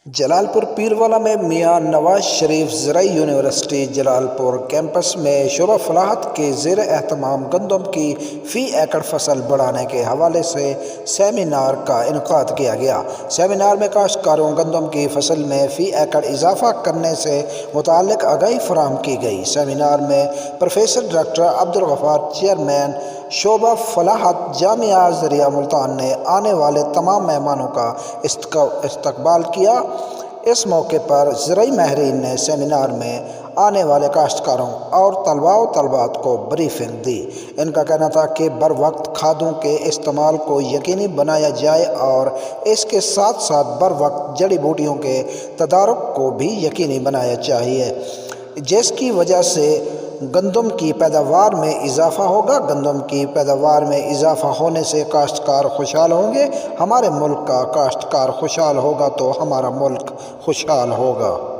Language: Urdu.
جلال پور پیروالا میں میاں نواز شریف زرعی یونیورسٹی جلال پور کیمپس میں شعبہ فلاحات کے زیر اہتمام گندم کی فی ایکڑ فصل بڑھانے کے حوالے سے سیمینار کا انعقاد کیا گیا۔ سیمینار میں کاشتکاروں گندم کی فصل میں فی ایکڑ اضافہ کرنے سے متعلق آگاہی فراہم کی گئی۔ سیمینار میں پروفیسر ڈاکٹر عبدالغفار چیئرمین شعبہ فلاحات جامعہ ازہریہ ملتان نے آنے والے تمام مہمانوں کا استقبال کیا۔ اس موقع پر زرعی ماہرین نے سیمینار میں آنے والے کاشتکاروں اور طلباء و طالبات کو بریفنگ دی۔ ان کا کہنا تھا کہ بروقت کھادوں کے استعمال کو یقینی بنایا جائے اور اس کے ساتھ ساتھ بروقت جڑی بوٹیوں کے تدارک کو بھی یقینی بنایا چاہیے، جس کی وجہ سے گندم کی پیداوار میں اضافہ ہوگا۔ گندم کی پیداوار میں اضافہ ہونے سے کاشتکار خوشحال ہوں گے۔ ہمارے ملک کا کاشتکار خوشحال ہوگا تو ہمارا ملک خوشحال ہوگا۔